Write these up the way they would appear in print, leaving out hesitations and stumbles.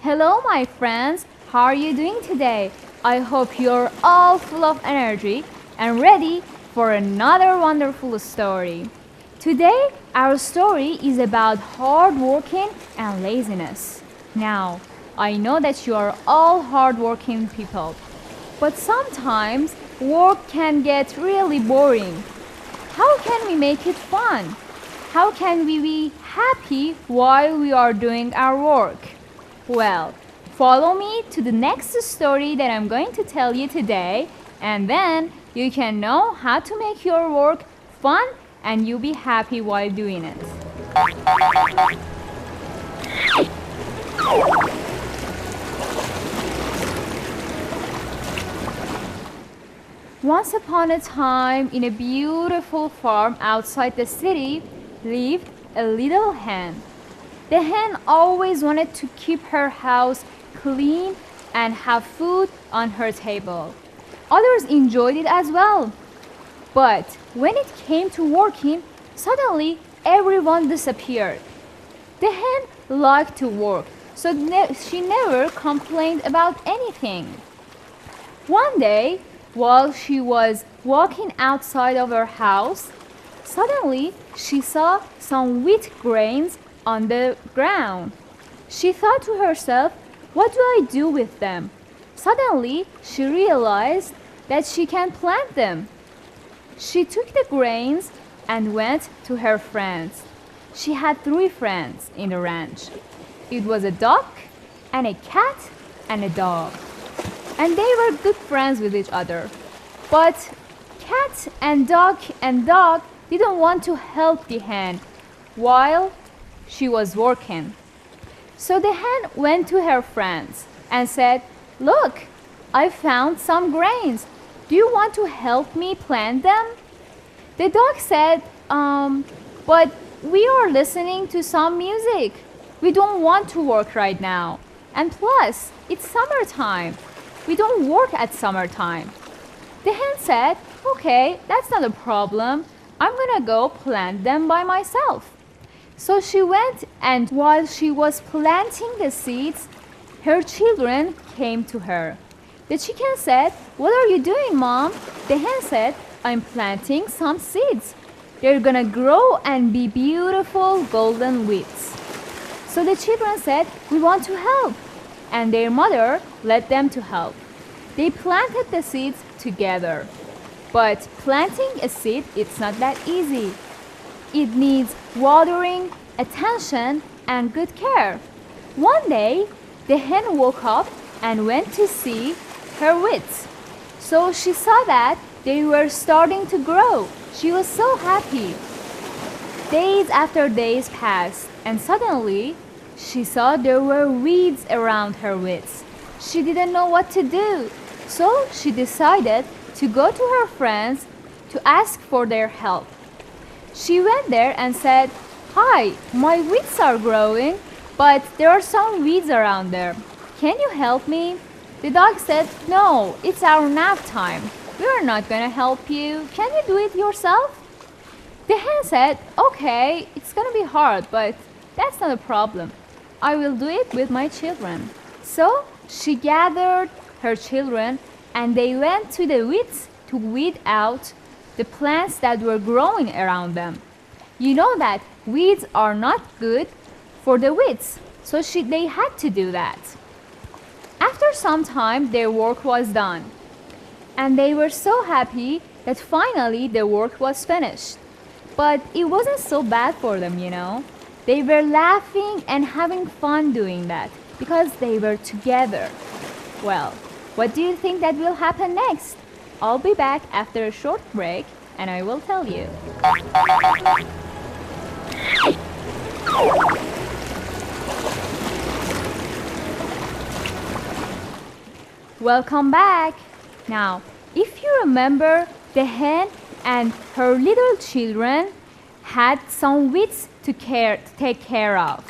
Hello, my friends. How are you doing today? I hope you're all full of energy and ready for another wonderful story. Today, our story is about hard working and laziness. Now, I know that you are all hard-working people, but sometimes work can get really boring. How can we make it fun? How can we be happy while we are doing our work? Well, follow me to the next story that I'm going to tell you today, and then you can know how to make your work fun and you'll be happy while doing it. Once upon a time, in a beautiful farm outside the city, lived a little hen. The hen always wanted to keep her house clean and have food on her table. Others enjoyed it as well. But when it came to working, suddenly everyone disappeared. The hen liked to work, so she never complained about anything. One day, while she was walking outside of her house, suddenly she saw some wheat grains on the ground. She thought to herself, what do I do with them? Suddenly, she realized that she can plant them. She took the grains and went to her friends. She had 3 friends in the ranch. It was a duck and a cat and a dog. And they were good friends with each other. But cat and dog didn't want to help the hen while she was working. So the hen went to her friends and said, look, I found some grains. Do you want to help me plant them? The dog said, but we are listening to some music. We don't want to work right now. And plus, it's summertime. We don't work at summertime. The hen said, okay, that's not a problem. I'm gonna go plant them by myself. So she went, and while she was planting the seeds, her children came to her. The chicken said, what are you doing, Mom? The hen said, I'm planting some seeds. They're gonna grow and be beautiful golden wheats. So the children said, we want to help. And their mother led them to help. They planted the seeds together. But planting a seed, it's not that easy. It needs watering, attention, and good care. One day, the hen woke up and went to see her wheats. So she saw that they were starting to grow. She was so happy. Days after days passed, and suddenly, she saw there were weeds around her wheats. She didn't know what to do. So she decided to go to her friends to ask for their help. She went there and said, hi, my wheats are growing, but there are some weeds around there. Can you help me? The dog said, no, it's our nap time. We are not going to help you. Can you do it yourself? The hen said, okay, it's going to be hard, but that's not a problem. I will do it with my children. So she gathered her children and they went to the weeds to weed out the plants that were growing around them. You know that weeds are not good for the wheats, so they had to do that. After some time, their work was done. And they were so happy that finally the work was finished. But it wasn't so bad for them, you know. They were laughing and having fun doing that because they were together. Well, what do you think that will happen next? I'll be back after a short break and I will tell you. Welcome back. Now, if you remember, the hen and her little children had some weeds to take care of.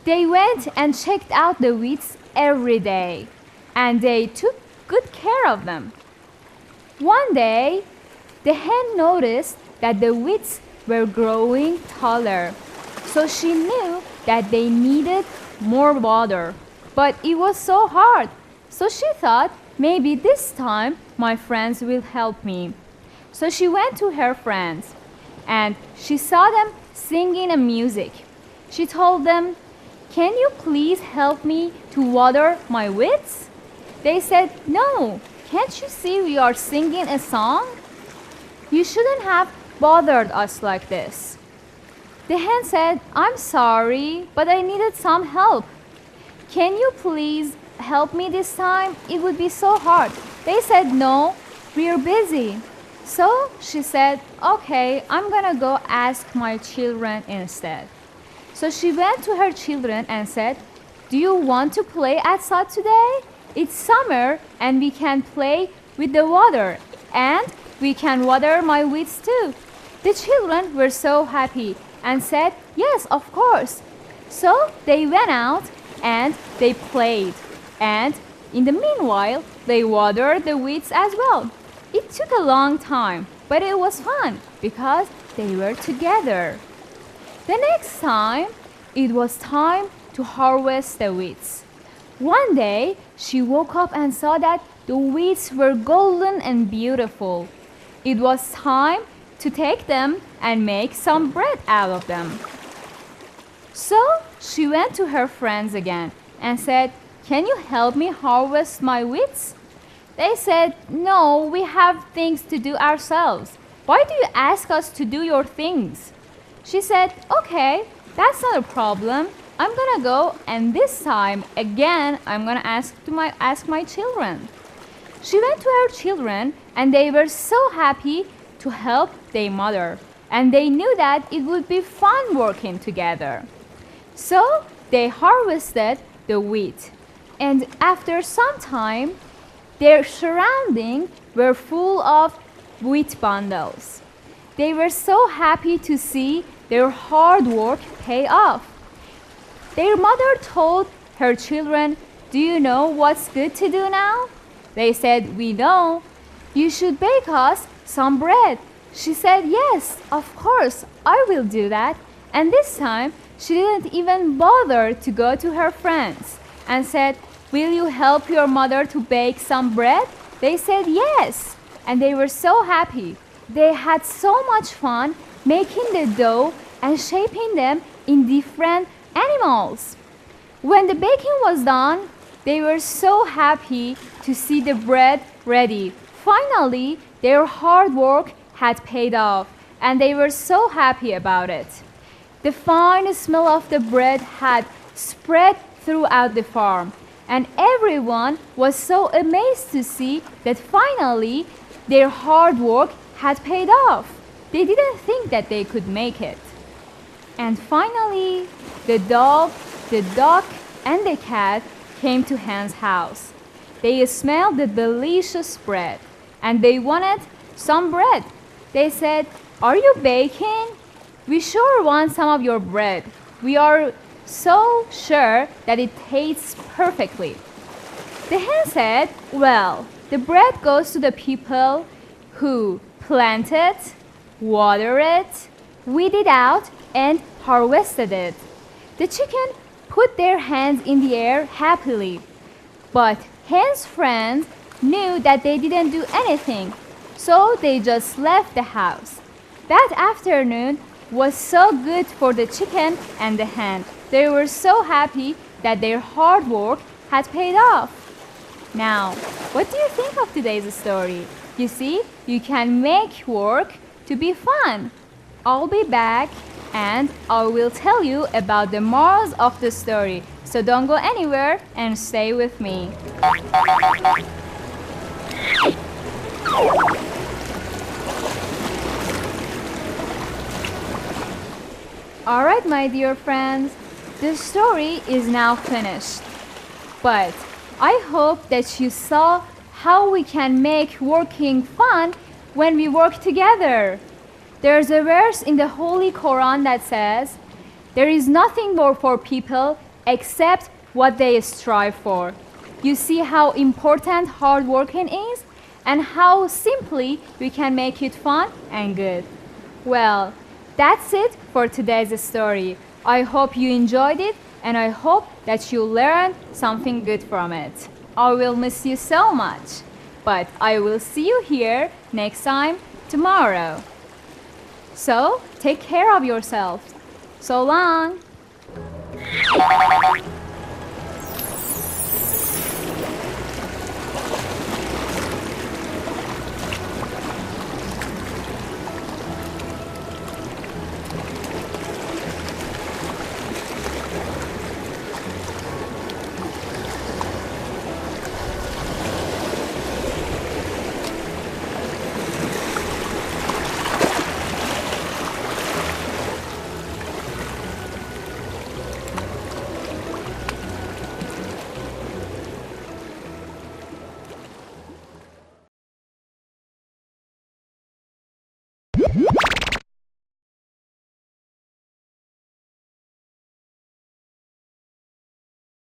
They went and checked out the weeds every day, and they took good care of them. One day, the hen noticed that the weeds were growing taller, so she knew that they needed more water. But it was so hard, so she thought, maybe this time my friends will help me. So she went to her friends, and she saw them singing and music. She told them, "Can you please help me to water my weeds?" They said, "No, can't you see we are singing a song? You shouldn't have bothered us like this." The hen said, "I'm sorry, but I needed some help. Can you please help me this time? It would be so hard." They said, "No, we're busy." So she said, "Okay, I'm gonna go ask my children instead." So she went to her children and said, "Do you want to play outside today? It's summer and we can play with the water, and we can water my weeds too." The children were so happy and said, "Yes, of course." So they went out and they played, and in the meanwhile they watered the weeds as well. It took a long time, but it was fun because they were together. The next time, it was time to harvest the weeds. One day, she woke up and saw that the weeds were golden and beautiful. It was time to take them and make some bread out of them. So she went to her friends again and said, "Can you help me harvest my weeds?" They said, "No, we have things to do ourselves. Why do you ask us to do your things?" She said, "Okay, that's not a problem. I'm gonna go, and this time again I'm gonna ask my children." She went to her children, and they were so happy to help their mother, and they knew that it would be fun working together. So they harvested the wheat, and after some time, their surroundings were full of wheat bundles. They were so happy to see their hard work pay off. Their mother told her children, "Do you know what's good to do now?" They said, "We know. You should bake us some bread." She said, "Yes, of course, I will do that." And this time, she didn't even bother to go to her friends and said, "Will you help your mother to bake some bread?" They said yes, and they were so happy. They had so much fun making the dough and shaping them in different animals. When the baking was done, they were so happy to see the bread ready. Finally, their hard work had paid off, and they were so happy about it. The fine smell of the bread had spread throughout the farm, and everyone was so amazed to see that finally their hard work had paid off. They didn't think that they could make it. And finally, the dog, the duck, and the cat came to Hen's house. They smelled the delicious bread, and they wanted some bread. They said, "Are you baking? We sure want some of your bread. We are so sure that it tastes perfectly." The hen said, "Well, the bread goes to the people who plant it, water it, weed it out, and harvested it." The chicken put their hands in the air happily, but Hen's friends knew that they didn't do anything, so they just left the house. That afternoon was so good for the chicken and the hen. They were so happy that their hard work had paid off. Now, what do you think of today's story? You see, you can make work to be fun. I'll be back and I will tell you about the morals of the story. So don't go anywhere and stay with me. Alright, my dear friends, the story is now finished. But I hope that you saw how we can make working fun when we work together. There's a verse in the Holy Quran that says, "There is nothing more for people except what they strive for." You see how important hard working is and how simply we can make it fun and good. Well, that's it for today's story. I hope you enjoyed it and I hope that you learned something good from it. I will miss you so much, but I will see you here next time tomorrow. So, take care of yourself. So long.